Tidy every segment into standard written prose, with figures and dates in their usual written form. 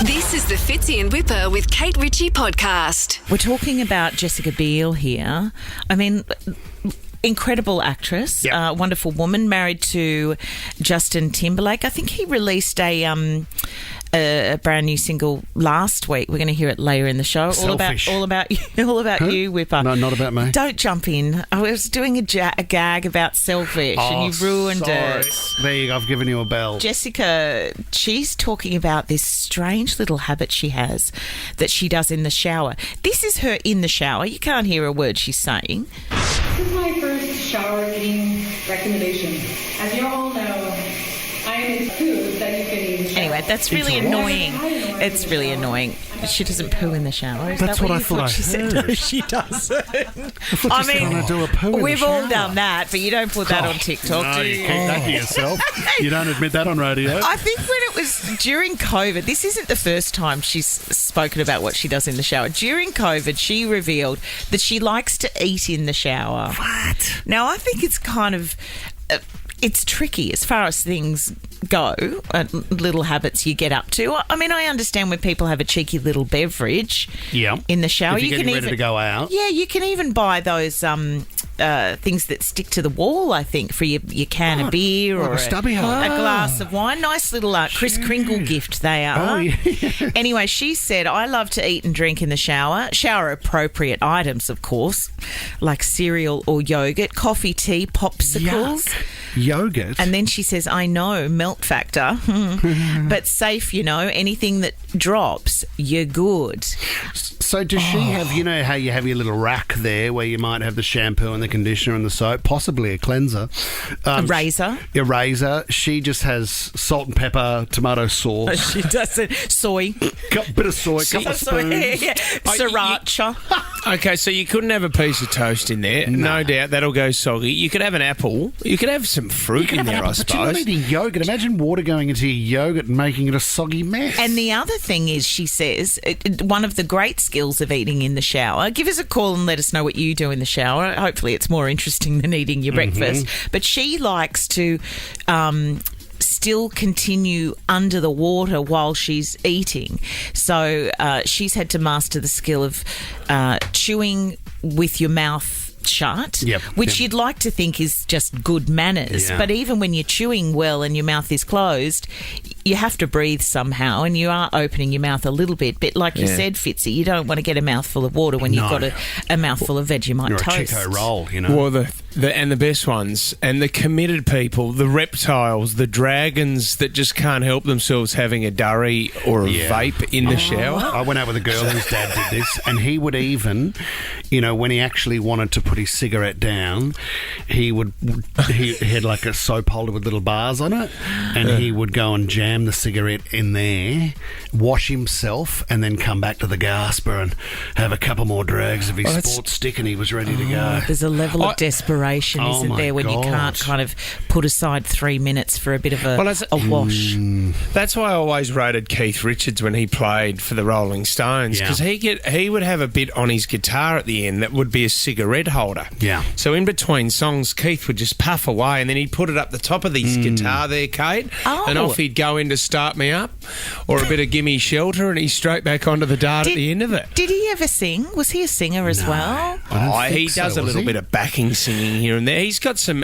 This is the Fitzy and Whipper with Kate Ritchie podcast. We're talking about Jessica Biel here. I mean, incredible actress, wonderful woman, married to Justin Timberlake. I think he released a brand new single last week. We're going to hear it later in the show. Selfish. All about you, Whipper. No, not about me. Don't jump in. I was doing a gag about Selfish, and you've ruined it. There you go. I've given you a bell. Jessica, she's talking about this strange little habit she has that she does in the shower. This is her in the shower. You can't hear a word she's saying. This is my first shower eating recommendation. As you all know, I am food that you can eat in the shower. Anyway, that's really annoying. It's really annoying. She doesn't poo in the shower. Is That's that what I you thought I she said? heard. No, she doesn't. I mean, do a poo in we've the all shower. done that, but you don't put that on TikTok, No, do you you? keep that to yourself. You don't admit that on radio. I think when it was during COVID, this isn't the first time she's spoken about what she does in the shower. During COVID, she revealed that she likes to eat in the shower. What? Now, I think it's kind of... it's tricky as far as things go, little habits you get up to. I mean, I understand when people have a cheeky little beverage in the shower. If you're getting ready to go out. Yeah, you can even buy those things that stick to the wall, I think, for your can of beer like or a stubby holder. a glass of wine. Nice little Kris Kringle gift they are. Oh, yeah. Anyway, she said, I love to eat and drink in the shower. Shower-appropriate items, of course, like cereal or yogurt, coffee, tea, popsicles. Yuck. Yogurt. And then she says, I know, melt factor, but safe, anything that drops, you're good. So does she have, you know how you have your little rack there where you might have the shampoo and the conditioner and the soap, possibly a cleanser. A razor. A razor. She just has salt and pepper, tomato sauce. She doesn't. Soy. Bit of soy, couple of spoons. Yeah. Sriracha. Okay, so you couldn't have a piece of toast in there. No doubt that'll go soggy. You could have an apple. You could have some fruit in there, I But you're not suppose. eating yogurt. Imagine water going into your yogurt and making it a soggy mess. And the other thing is, she says, one of the great skills of eating in the shower. Give us a call and let us know what you do in the shower. Hopefully it's more interesting than eating your breakfast. But she likes to still continue under the water while she's eating. So she's had to master the skill of chewing with your mouth shut, which you'd like to think is just good manners. But even when you're chewing well and your mouth is closed, you have to breathe somehow, and you are opening your mouth a little bit. But like you said, Fitzy, you don't want to get a mouthful of water when you've got a mouthful of Vegemite You're toast. a Chico roll, you know. Well, the best ones, and the committed people, the reptiles, the dragons that just can't help themselves having a durry or a vape in the shower. I went out with a girl whose dad did this, and he would even, when he actually wanted to put his cigarette down, he had like a soap holder with little bars on it, and he would go and jam the cigarette in there, wash himself, and then come back to the gasper and have a couple more drags of his sports stick, and he was ready to go. There's a level of desperation, isn't there, when you can't kind of put aside 3 minutes for a bit of a wash. That's why I always rated Keith Richards when he played for the Rolling Stones, because he would have a bit on his guitar at the end that would be a cigarette holder. Yeah. So in between songs, Keith would just puff away, and then he'd put it up the top of his guitar there, Kate, and off he'd go in to start me up, or a bit of gimme shelter, and he's straight back onto the dart at the end of it. Did he ever sing? Was he a singer as well? He does a little bit of backing singing here and there. He's got some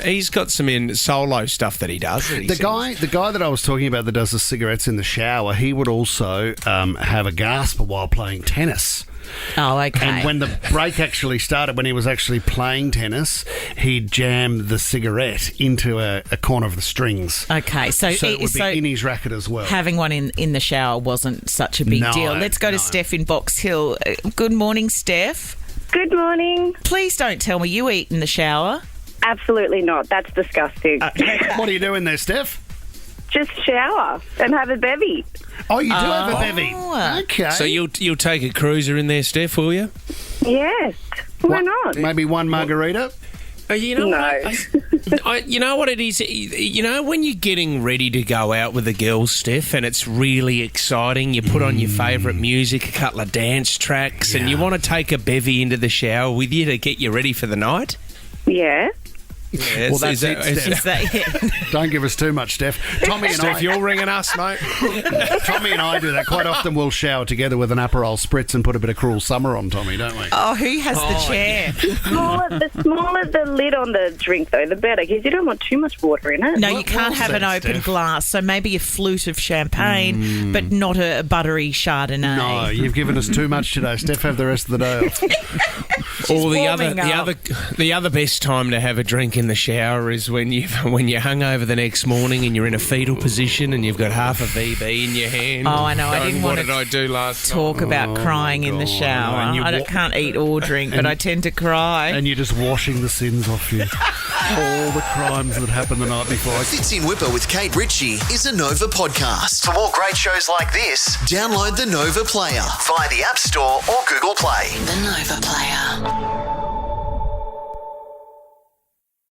in solo stuff that he does. The guy that I was talking about that does the cigarettes in the shower, he would also have a gasper while playing tennis. Oh, okay. And when the break actually started, when he was actually playing tennis, he'd jam the cigarette into a corner of the strings. Okay, so it would be in his racket as well. Having one in the shower wasn't such a big deal. Let's go to Steph in Box Hill. Good morning, Steph. Good morning. Please don't tell me you eat in the shower. Absolutely not. That's disgusting. What are you doing there, Steph? Just shower and have a bevy. Oh, you do have a bevy. Okay. So you'll take a cruiser in there, Steph, will you? Yes. Why not? Maybe one margarita? You know No. you know what it is? You know when you're getting ready to go out with the girls, Steph, and it's really exciting, you put on your favourite music, a couple of dance tracks, and you want to take a bevy into the shower with you to get you ready for the night? Yeah. Yeah, Well, that's it, Steph. Is that Don't give us too much, Steph. Tommy and Steph, you're ringing us, mate. Tommy and I do that. Quite often we'll shower together with an Aperol spritz and put a bit of Cruel Summer on, Tommy, don't we? Oh, who has the chair? The smaller the lid on the drink, though, the better, because you don't want too much water in it. No, you can't have an open Steph? glass. So maybe a flute of champagne, but not a buttery Chardonnay. No, you've given us too much today. Steph, have the rest of the day off. Or warming up. the other best time to have a drink in the shower is when you're hungover the next morning and you're in a fetal position and you've got half a VB in your hand. Oh, I know. I Going, didn't what want did I do last talk night? about crying in the God, shower. and you I can't eat or drink, but I tend to cry. And you're just washing the sins off you. All the crimes that happened the night before. Fits in Whipper with Kate Ritchie is a Nova podcast. For more great shows like this, download the Nova Player via the App Store or Google Play. The Nova Player.